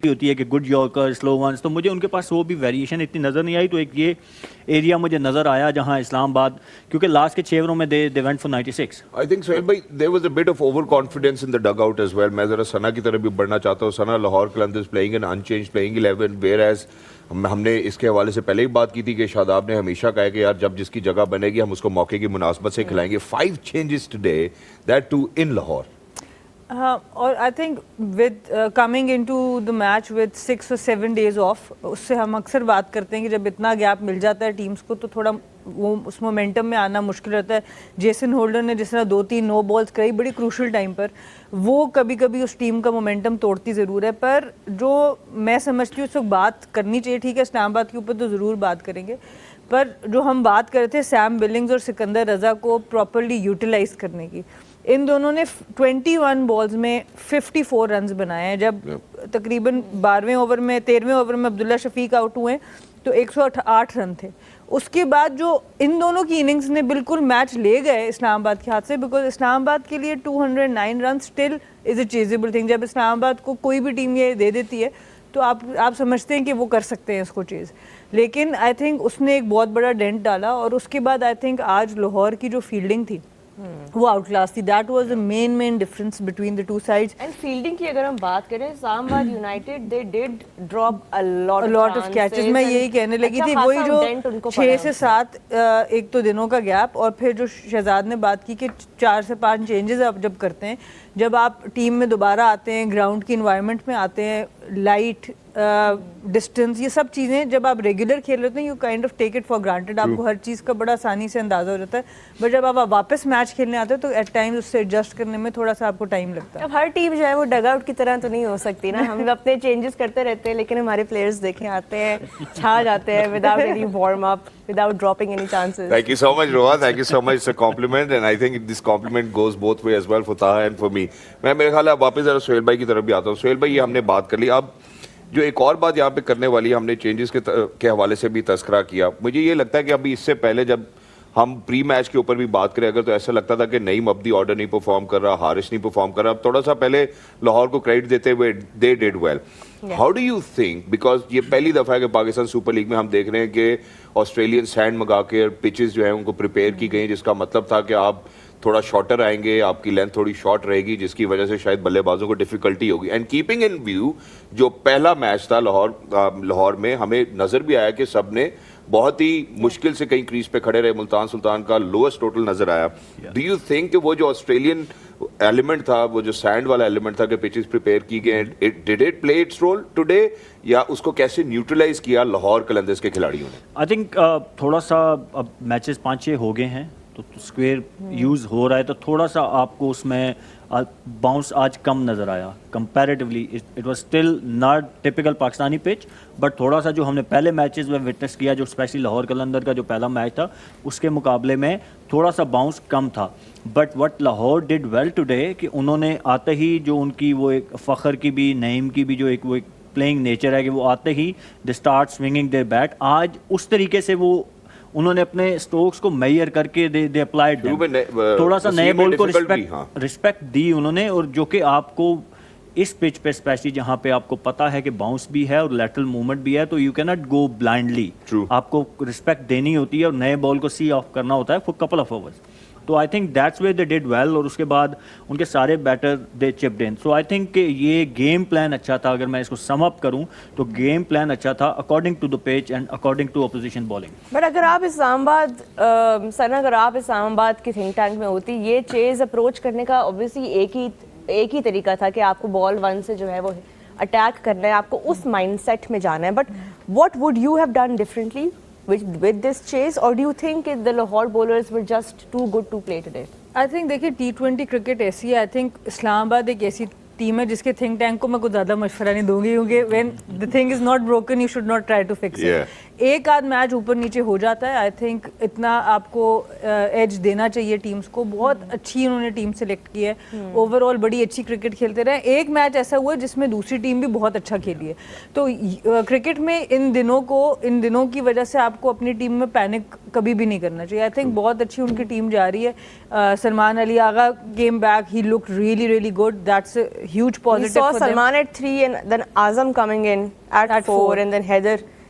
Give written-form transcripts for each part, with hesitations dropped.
ہوتی ہے کہ گڈ یارکر سلو ونس, تو مجھے ان کے پاس وہ بھی ویریشن اتنی نظر نہیں آئی. تو ایک یہ ایریا مجھے نظر آیا جہاں اسلام آباد, کیونکہ لاسٹ کے 6 اووروں میں they went for 96. I think Sohail bhai, there was a bit of overconfidence in the dugout as well. میں ذرا ثنا کی طرف بھی بڑھنا چاہتا ہوں. Sana Lahore Qalandars playing in unchanged playing 11, whereas ہم نے اس کے حوالے سے پہلے ہی بات کی تھی کہ شاداب نے ہمیشہ کہا کہ یار جب جس کی جگہ بنے گی ہم اس کو موقع کی مناسبت سے کھلائیں گے. 5 changes today, that too in Lahore. اور I think with coming in to the match with 6 or 7 days off, اس سے ہم اکثر بات کرتے ہیں کہ جب اتنا گیپ مل جاتا ہے ٹیمس کو تو تھوڑا وہ اس مومنٹم میں آنا مشکل ہوتا ہے. جیسن ہولڈر نے جس طرح 2-3 نو بالز کرائی بڑی کروشل ٹائم پر, وہ کبھی کبھی اس ٹیم کا مومنٹم توڑتی ضرور ہے. پر جو میں سمجھتی ہوں اس وقت بات کرنی چاہیے, ٹھیک ہے اسلام آباد کے اوپر تو ضرور بات کریں گے, پر جو ہم بات کر رہے تھے سیم بلنگز اور سکندر رضا کو پراپرلی یوٹیلائز کرنے کی, ان دونوں نے 21 بالز میں 54 رنز بنائے ہیں. جب تقریباً 12ویں اوور میں 13ویں اوور میں عبداللہ شفیق آؤٹ ہوئے تو 108 رن تھے. اس کے بعد جو ان دونوں کی اننگز نے بالکل میچ لے گئے اسلام آباد کے ہاتھ سے, بیکاز اسلام آباد کے لیے 209 رن اسٹل از اے چیزیبل تھنگ. جب اسلام آباد کو کوئی بھی ٹیم یہ دے دیتی ہے تو آپ سمجھتے ہیں کہ وہ کر سکتے ہیں اس کو چیز, لیکن آئی تھنک اس نے ایک بہت بڑا ڈینٹ ڈالا. اور اس کے بعد آئی تھنک آج لاہور کی جو فیلڈنگ تھی وہ آؤٹ کلاس تھی. That was the main difference between the two sides. And fielding کی اگر ہم بات کریں, Islamabad united they did drop a lot of catches. میں یہی کہنے لگی تھی, وہی جو 6 سے 7 ایک تو دنوں کا گیپ, اور پھر جو شہزاد نے بات کی کہ 4 سے 5 چینجز آپ جب کرتے ہیں, جب آپ ٹیم میں دوبارہ آتے ہیں, گراؤنڈ کی انوائرمنٹ میں آتے ہیں, لائٹ ڈسٹنس یہ سب چیزیں جب آپ ریگولر کھیل رہے ہیں you kind of take it for granted. آپ کو ہر چیز کا بڑا آسانی سے اندازہ ہو جاتا ہے, بٹ جب آپ واپس میچ کھیلنے آتے ہیں تو ایٹ ٹائمز اس سے ایڈجسٹ کرنے میں تھوڑا سا آپ کو ٹائم لگتا ہے. اب ہر ٹیم جو ہے وہ ڈگ آؤٹ کی طرح تو نہیں ہو سکتی نا, ہم اپنے چینجز کرتے رہتے ہیں, لیکن ہمارے پلیئرز دیکھیں آتے ہیں, چھا جاتے ہیں without any warm up, without dropping any chances. Thank you so much, Roha. Thank you so much. It's a compliment, and I think this compliment goes both way as well for Taha and for me. میں میرے خیال ہے اب واپس ذرا سہیل بھائی کی طرف بھی آتا ہوں. سہیل بھائی یہ ہم نے بات کر لی, اب جو ایک اور بات یہاں پہ کرنے والی ہے, ہم نے چینجز کے حوالے سے بھی تذکرہ کیا. مجھے یہ لگتا ہے کہ ابھی اس سے پہلے جب ہم پری میچ کے اوپر بھی بات کریں اگر, تو ایسا لگتا تھا کہ نعیم ابدی آرڈر نہیں پرفارم کر رہا, حارث نہیں پرفارم کر رہا. اب تھوڑا سا پہلے لاہور کو کریڈٹ دیتے ہوئے they did well. How do you think, because یہ پہلی دفعہ ہے کہ پاکستان سپر لیگ میں ہم دیکھ رہے ہیں کہ آسٹریلین سینڈ منگا کے پچز جو ہیں ان کو پریپیئر کی گئی, جس کا مطلب تھا کہ آپ تھوڑا شارٹر آئیں گے, آپ کی لینتھ تھوڑی شارٹ رہے گی, جس کی وجہ سے شاید بلے بازوں کو ڈیفیکلٹی ہوگی. اینڈ کیپنگ ان ویو جو پہلا میچ تھا لاہور میں, ہمیں نظر بھی آیا کہ سب نے بہت ہی مشکل سے کہیں کریز پہ کھڑے رہے. ملتان سلطان کا لوئسٹ ٹوٹل نظر آیا. ڈو یو تھنک کہ وہ جو آسٹریلین ایلیمنٹ تھا, وہ جو سینڈ والا ایلیمنٹ تھا کہ پچز پریپیئر کی گئے, did it play its role today, یا اس کو کیسے نیوٹرلائز کیا لاہور قلندرز کے کھلاڑیوں نے؟ آئی تھنک تھوڑا سا اب میچز 5-6 ہو گئے ہیں تو اسکوئر یوز ہو رہا ہے, تو تھوڑا سا آپ کو اس میں باؤنس آج کم نظر آیا comparatively. It was still not typical Pakistani pitch, but تھوڑا سا جو ہم نے پہلے میچز میں وٹنس کیا, جو اسپیشلی لاہور قلندر کا جو پہلا میچ تھا اس کے مقابلے میں تھوڑا سا باؤنس کم تھا. But what Lahore did well today کہ انہوں نے آتے ہی جو ان کی وہ ایک فخر کی بھی نعیم کی بھی جو ایک وہ ایک پلینگ نیچر ہے کہ وہ آتے ہی they start swinging their bat, آج اس طریقے سے وہ انہوں نے اپنے سٹوکس کو میئر کر کے دے اپلائیڈ تھوڑا سا نئے بال کو رسپیکٹ دی انہوں نے. اور جو کہ آپ کو اس پچ پہ اسپیشلی جہاں پہ آپ کو پتا ہے کہ باؤنس بھی ہے اور لیٹرل موومنٹ بھی ہے, تو یو کی ناٹ گو بلائنڈلی, آپ کو رسپیکٹ دینی ہوتی ہے اور نئے بال کو سی آف کرنا ہوتا ہے فور کپل آف اوورز. تو I think that's way they did well, اور اس کے بعد ان کے سارے better they چپڈ in. So I think کہ یہ گیم پلان اچھا تھا. اگر میں اس کو سم اپ کروں تو گیم پلان اچھا تھا according to the pitch and according to opposition bowling. But اگر آپ اسلام آباد اگر آپ اسلام آباد کی تھنک ٹینک میں ہوتی, یہ چیز اپروچ کرنے کا اوبویسلی ایک ہی طریقہ تھا کہ آپ کو بال 1 سے جو ہے وہ اٹیک کرنا ہے, آپ کو اس مائنڈ سیٹ میں جانا ہے. But what would you have done differently with this chase, or do you think the Lahore bowlers were just too good to play today? I think دیکھیے T20 کرکٹ ایسی ہے, آئی تھنک اسلام آباد ایک ایسی team ہے جس کے think tank کو میں کچھ زیادہ مشورہ نہیں دوں گی, کیونکہ when the thing is not broken you should not try to fix it. ایک آدھ میچ اوپر نیچے ہو جاتا ہے, آئی تھنک اتنا آپ کو ایج دینا چاہیے ٹیمز کو. بہت اچھی انہوں نے ٹیم سلیکٹ کی ہے, اوور آل بڑی اچھی کرکٹ کھیلتے رہے. ایک میچ ایسا ہوا ہے جس میں دوسری ٹیم بھی بہت اچھا کھیلی ہے. تو کرکٹ میں ان دنوں کی وجہ سے آپ کو اپنی ٹیم میں پینک کبھی بھی نہیں کرنا چاہیے. آئی تھنک بہت اچھی ان کی ٹیم جا رہی ہے. Salman Ali Agha came back, he look really good. That's huge We positive saw for them. Salman at 3 and then Azam coming in at 4 and then Haider,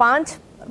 5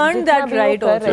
earned that right also.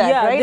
that, yeah, right?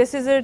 This is a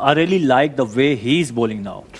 I really like the way he is bowling now.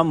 I'm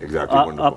Exactly, wonderful.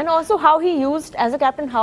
And also how he used as a captain, how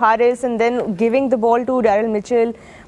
Haris and then giving the ball to Daryl Mitchell.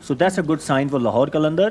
So that's a good sign for Lahore Qalandar.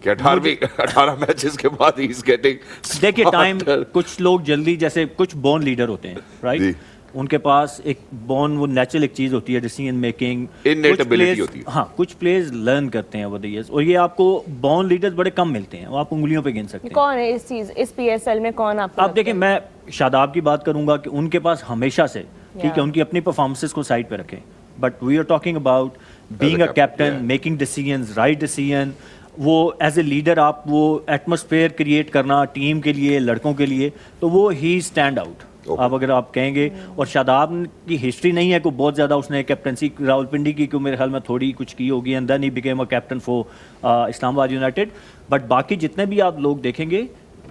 کہ 18 matches کے بعد ہی is getting دیکھیے time کچھ لوگ جلدی جیسے کچھ born leader ہوتے ہیں رائٹ ان کے پاس ایک بورن وہ نیچرل ایک چیز ہوتی ہے ڈیسیژن میکنگ ہوتی ہے ہاں کچھ پلیئرز لرن کرتے ہیں اوور دی ایئرز اور یہ آپ کو بورن لیڈرز بڑے کم ملتے ہیں وہ آپ انگلیوں پہ گن سکتے ہیں کون ہے اس چیز اس پی ایس ایل میں کون آپ دیکھیں میں شاداب کی بات کروں گا کہ ان کے پاس ہمیشہ سے ٹھیک ہے ان کی اپنی پرفارمنسز کو سائڈ پہ رکھیں but we are talking about being a captain making decisions right decision وہ ایز اے لیڈر آپ وہ ایٹماسفیئر کریٹ کرنا ٹیم کے لیے لڑکوں کے لیے تو وہ ہی اسٹینڈ آؤٹ آپ اگر آپ کہیں گے اور شاداب کی ہسٹری نہیں ہے کوئی بہت زیادہ اس نے کیپٹنسی راولپنڈی کی میرے خیال میں تھوڑی کچھ کی ہوگی and then he became a captain for Islamabad United but باقی جتنے بھی آپ لوگ دیکھیں گے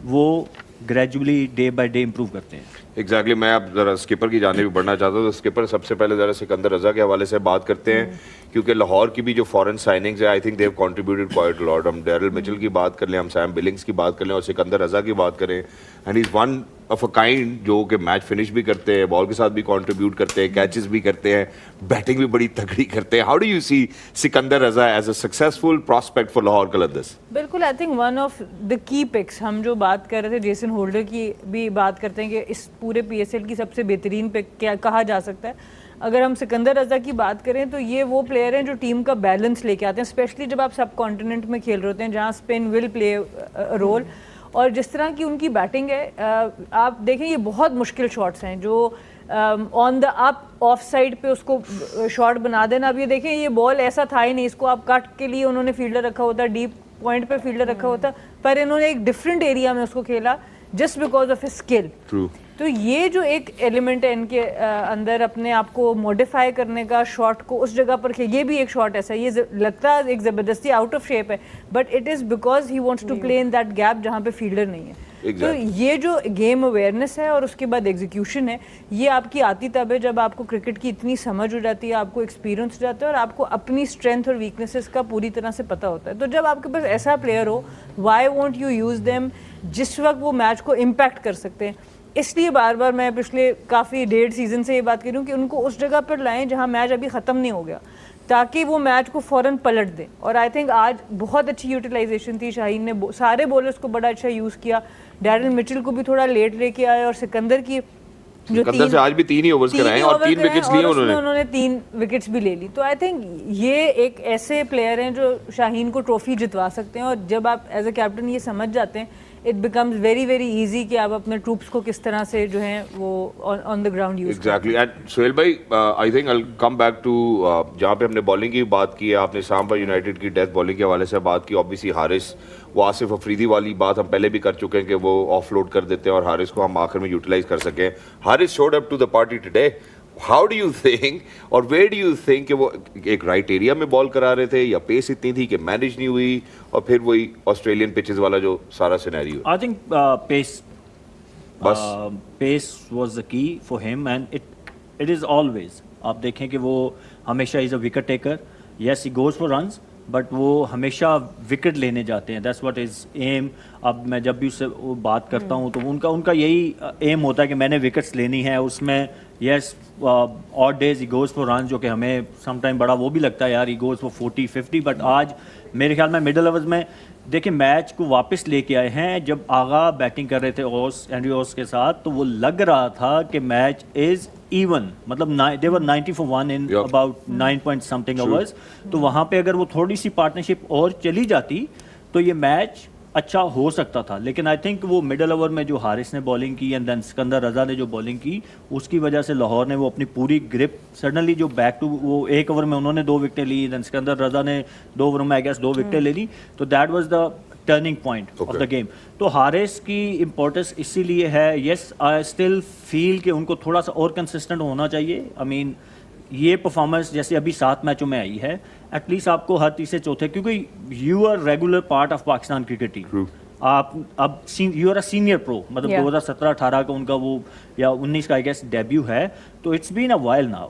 وہ gradually day by day improve کرتے ہیں ایگزیکٹلی میں اب ذرا اسکپر کی جانب بھی بڑھنا چاہتا ہوں تو اسکپر سب سے پہلے ذرا سکندر رضا کے حوالے سے بات کرتے ہیں کیونکہ لاہور کی بھی جو فورن سائننگز ہے I think they have contributed quite lot ہم ڈیرل مچل کی بات کر لیں ہم سیم بلنگز کی بات کر لیں اور سکندر رضا کی بات کریں and is one of a kind جو کہ میچ فنش بھی کرتے ہیں بال کے ساتھ بھی کنٹریبیوٹ کرتے ہیں کیچز بھی کرتے ہیں بیٹنگ بھی بڑی تگڑی کرتے ہیں how do you see Sikandar Raza as a successful prospect for Lahore Qalandars بالکل I think one of the key picks ہم جو بات کر رہے تھے جیسن ہولڈر کی بھی بات کرتے ہیں کہ اس پورے پی ایس ایل کی سب سے بہترین پک کیا کہا جا سکتا ہے اگر ہم سکندر رضا کی بات کریں تو یہ وہ پلیئر ہیں جو ٹیم کا بیلنس لے کے آتے ہیں اسپیشلی جب آپ سب کانٹیننٹ میں کھیل رہے ہوتے ہیں جہاں اسپن ول پلے رول اور جس طرح کی ان کی بیٹنگ ہے آپ دیکھیں یہ بہت مشکل شاٹس ہیں جو آن دا اپ آف سائڈ پہ اس کو شاٹ بنا دینا اب یہ دیکھیں یہ بال ایسا تھا ہی نہیں اس کو آپ کٹ کے لیے انہوں نے فیلڈر رکھا ہوتا ڈیپ پوائنٹ پہ فیلڈر رکھا ہوتا پر انہوں نے ایک ڈفرینٹ ایریا میں اس کو کھیلا جسٹ بیکاز آف اسکل تو یہ جو ایک ایلیمنٹ ہے ان کے اندر اپنے آپ کو موڈیفائی کرنے کا شاٹ کو اس جگہ پر یہ بھی ایک شاٹ ایسا یہ لگتا ہے ایک زبردستی آؤٹ آف شیپ ہے but it is because he wants to play in that gap جہاں پہ فیلڈر نہیں ہے تو یہ جو گیم اویئرنیس ہے اور اس کے بعد ایگزیکیوشن ہے یہ آپ کی آتی تب ہے جب آپ کو کرکٹ کی اتنی سمجھ ہو جاتی ہے آپ کو ایکسپیرینس ہو جاتا ہے اور آپ کو اپنی اسٹرینتھ اور ویکنیسز کا پوری طرح سے پتہ ہوتا ہے تو جب آپ کے پاس ایسا پلیئر ہو why won't you use them جس وقت وہ میچ کو امپیکٹ کر سکتے ہیں اس لیے بار بار میں پچھلے کافی 1.5 سیزن سے یہ بات کر رہی ہوں کہ ان کو اس جگہ پر لائیں جہاں میچ ابھی ختم نہیں ہو گیا تاکہ وہ میچ کو فوراً پلٹ دیں اور آئی تھنک آج بہت اچھی یوٹیلائزیشن تھی شاہین نے سارے بولرز کو بڑا اچھا یوز کیا ڈیرل مچل کو بھی تھوڑا لیٹ لے کے آئے اور سکندر کی جو سے آج بھی 3 ہی اوورز کرائے اور 3 وکٹس لیے انہوں نے 3 وکٹس بھی لے لی تو آئی تھنک یہ ایک ایسے پلیئر ہیں جو شاہین کو ٹرافی جتوا سکتے ہیں اور جب آپ ایز اے کیپٹن یہ سمجھ جاتے ہیں it becomes very very easy کہ آپ اپنے ٹروپس کو کس طرح سے جو ہیں وہ on the ground use exactly and Sohail بھائی I think I come back to جہاں پہ ہم نے بالنگ کی بات کی ہے آپ نے اسلام آباد یونائٹیڈ کی ڈیتھ بالنگ کے حوالے سے بات کی آبویسلی حارث وہ آصف افریدی والی بات ہم پہلے بھی کر چکے ہیں کہ وہ آف لوڈ کر دیتے ہیں اور حارث کو ہم آخر میں یوٹیلائز کر سکیں Haris showed up to the party today how do you think اور ویئر ڈو یو تھنک کہ وہ ایک رائٹ ایریا میں بال کرا رہے تھے یا پیس اتنی تھی کہ مینیج نہیں ہوئی اور پھر وہی آسٹریلین پچز والا جو سارا scenario I think pace was the key for him and it is always آپ دیکھیں کہ وہ ہمیشہ is a wicket taker yes he goes for runs but وہ ہمیشہ وکٹ لینے جاتے ہیں دیٹس واٹ از ایم اب میں جب بھی اس سے بات کرتا ہوں تو ان کا یہی ایم ہوتا ہے کہ میں نے وکٹس لینی ہے اس میں yes odd days he goes for runs جو کہ ہمیں سم ٹائم بڑا وہ بھی لگتا ہے یار ہی گوز فار 40-50 بٹ آج میرے خیال میں مڈل اوورز میں دیکھیں میچ کو واپس لے کے آئے ہیں جب آغا بیٹنگ کر رہے تھے اینڈری اوس کے ساتھ تو وہ لگ رہا تھا کہ میچ از ایون مطلب they were 90 for 1 in about 9 point something overs تو وہاں پہ اگر وہ تھوڑی سی پارٹنرشپ اور چلی جاتی تو یہ میچ اچھا ہو سکتا تھا لیکن آئی تھنک وہ مڈل اوور میں جو حارث نے بالنگ کی اینڈ دین سکندر رضا نے جو بالنگ کی اس کی وجہ سے لاہور نے وہ اپنی پوری گرپ سڈنلی جو بیک ٹو وہ ایک اوور میں انہوں نے 2 وکٹیں لی دین سکندر رضا نے 2 اوور میں آئی گیس 2 وکٹیں لے لی تو that was the turning point of the game تو حارث کی امپورٹنس اسی لیے ہے یس آئی اسٹل فیل کہ ان کو تھوڑا سا اور کنسسٹنٹ ہونا چاہیے آئی مین یہ پرفارمنس جیسے ابھی 7 میچوں میں آئی ہے ایٹ لیسٹ آپ کو ہر تیسرے چوتھے کیونکہ you are regular part of Pakistan cricket team آپ اب you are a senior pro مطلب 2017-18 کا ان کا وہ یا 19 کا آئی گیس ڈیبیو ہے تو it's been a while now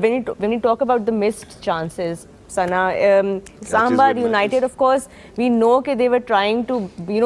when we talk about the missed chances, Sana, Islamabad United, of course, we know that they were trying to,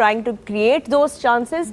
trying to create those chances,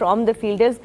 from the fielders.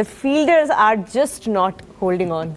the fielders are just not holding on.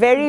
very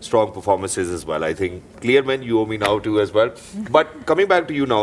strong performances as well. I think clear man you owe me now too as well. But coming back to you now,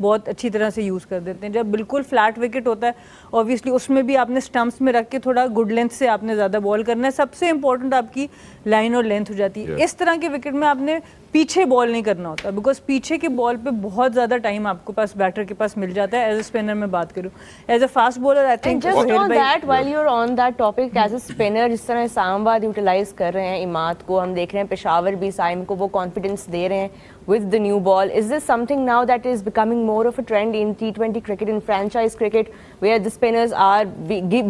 بہت اچھی طرح سے use کر دیتے ہیں. جب بالکل flat wicket ہوتا ہے اوبیسلی اس میں بھی آپ نے سٹمپس میں رکھ کے تھوڑا گڈ لینتھ سے آپ نے زیادہ بال کرنا ہے. سب سے امپورٹنٹ آپ کی لائن اور لینتھ ہو جاتی ہے. اس طرح کے وکٹ میں آپ نے پیچھے بال نہیں کرنا ہوتا, بیکاز پیچھے کے بال پہ بہت زیادہ ٹائم آپ کو پاس بیٹر کے پاس مل جاتا ہے. ایز اے اسپنر میں بات کروں, as a fast bowler I think just on that, while you're on that topic, as a spinner جس طرح اسلام آباد یوٹیلائز کر رہے ہیں اماد کو, ہم دیکھ رہے ہیں پشاور بھی سائم کو وہ کانفیڈنس دے رہے ہیں with the new ball. Is this something now that is becoming more of a trend in T20 cricket, in franchise cricket, where the spinners are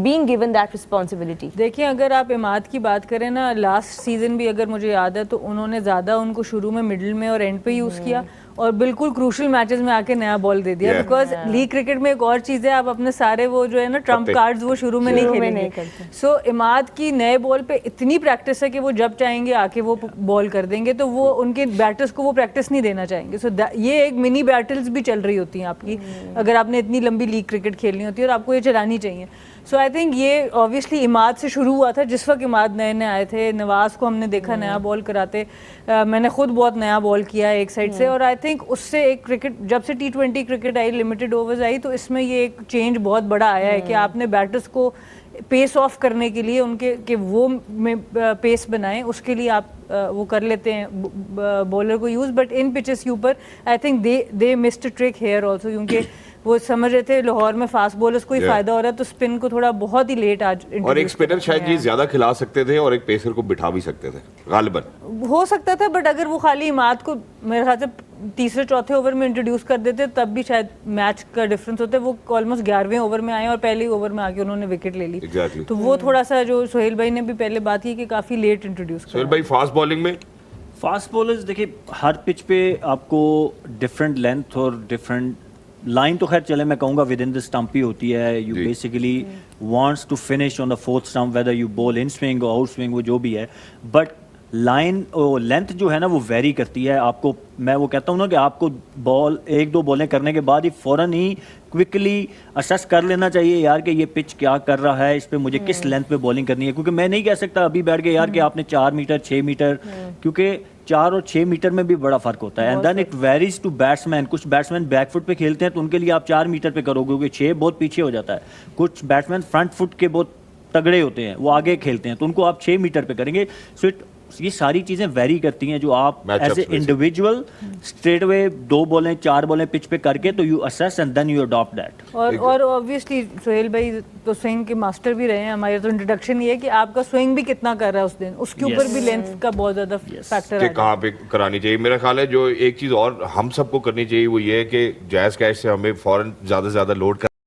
being given that responsibility? دیکھیں اگر آپ اماد کی بات کریں نا, لاسٹ سیزن بھی اگر مجھے یاد ہے تو انہوں نے زیادہ ان کو شروع میں مڈل میں اور اینڈ پہ یوز کیا, اور بالکل کروشل میچز میں آ کے نیا بال دے دیا. بیکاز لیگ کرکٹ میں ایک اور چیز ہے, آپ اپنے سارے وہ جو ہے نا ٹرمپ کارڈز وہ شروع میں نہیں کھیلیں گے. سو اماد کی نئے بال پہ اتنی پریکٹس ہے کہ وہ جب چاہیں گے آ کے وہ بال کر دیں گے, تو وہ ان کے بیٹرز کو وہ پریکٹس نہیں دینا چاہیں گے. سو یہ ایک منی بیٹلز بھی چل رہی ہوتی ہیں آپ کی اگر آپ نے اتنی لمبی لیگ کرکٹ کھیلنی ہوتی ہے, اور آپ کو یہ چلانی چاہیے. سو آئی تھنک یہ اوبیسلی اماد سے شروع ہوا تھا. جس وقت اماد نئے نئے آئے تھے, نواز کو ہم نے دیکھا نیا بال کراتے, میں نے خود بہت نیا بال کیا ایک سائڈ سے, اور آئی تھنک اس سے ایک کرکٹ جب سے T20 کرکٹ آئی, لمیٹڈ اوورز آئی, تو اس میں یہ ایک چینج بہت بڑا آیا ہے کہ آپ نے بیٹرز کو پیس آف کرنے کے لیے ان کے کہ وہ پیس بنائیں, اس کے لیے آپ وہ کر لیتے ہیں بولر کو یوز. بٹ ان پچز کے اوپر I think they missed trick here also, کیونکہ وہ سمجھ رہے تھے لاہور میں فاسٹ بولرز کو ہی فائدہ ہو رہا ہے, تو اسپن کو تھوڑا بہت ہی لیٹ آج. اور ایک اسپنر شاید یہ زیادہ کھلا سکتے تھے اور ایک پیسر کو بٹھا بھی سکتے تھے غالباً, ہو سکتا تھا. بٹ اگر وہ خالی اماد کو میرے خیال سے تیسرے چوتھے اوور میں انٹروڈیوس کر دیتے تب بھی شاید میچ کا ڈفرینس ہوتا ہے. وہ آلموسٹ 11ویں اوور میں آئے اور پہلے اوور میں آ کے انہوں نے وکٹ لے لی. تو وہ تھوڑا سا جو سہیل بھائی نے بھی پہلے بات کی کہ کافی لیٹ انٹروڈیوس کیا. سہیل بھائی فاسٹ بالنگ میں فاسٹ بولرز دیکھیں ہر پچ پہ آپ کو ڈفرینٹ لینتھ اور ڈفرینٹ لائن, تو خیر چلے میں کہوں گا ود ان دا اسٹمپ ہی ہوتی ہے. You basically wants to finish on the fourth stump, whether you bowl in swing اور آؤٹ سوئنگ, وہ جو بھی ہے. بٹ لائن اور لینتھ جو ہے نا وہ ویری کرتی ہے. آپ کو میں وہ کہتا ہوں نا کہ آپ کو بال ایک دو بالیں کرنے کے بعد ہی فوراً ہی کوئکلی اسیس کر لینا چاہیے یار کہ یہ پچ کیا کر رہا ہے, اس پہ مجھے کس لینتھ پہ بالنگ کرنی ہے. کیونکہ میں نہیں کہہ سکتا ابھی بیٹھ کے یار کہ آپ نے 4 میٹر 6 میٹر, کیونکہ 4 اور 6 میٹر میں بھی بڑا فرق ہوتا ہے. And then it varies to batsman. کچھ بیٹسمین بیک فٹ پہ کھیلتے ہیں تو ان کے لیے آپ 4 میٹر پہ کرو گے, کیونکہ 6 بہت پیچھے ہو جاتا ہے. کچھ بیٹسمین فرنٹ فٹ کے بہت تگڑے ہوتے ہیں, وہ آگے کھیلتے ہیں, تو ان کو آپ 6 میٹر پہ کریں گے. سو یہ ساری چیزیں ویری کرتی ہیں جو آپ as a individual straight away 2 بالیں 4 بالیں پچ پہ کر کے تو you assess and then you adapt that. اور اوبویسلی سہیل بھائی تو سوئنگ کے ماسٹر بھی رہے ہیں. ہمارا تو انٹروڈکشن یہ ہے کہ آپ کا سوئنگ بھی کتنا کر رہا ہے اس دن, اس کے اوپر بھی لینتھ کا بہت زیادہ فیکٹر ہے کہ کہاں پہ کرانی چاہیے. میرا خیال ہے جو ایک چیز اور ہم سب کو کرنی چاہیے وہ یہ ہے کہ جائز کیچ سے ہمیں فوراً زیادہ سے زیادہ لوڈ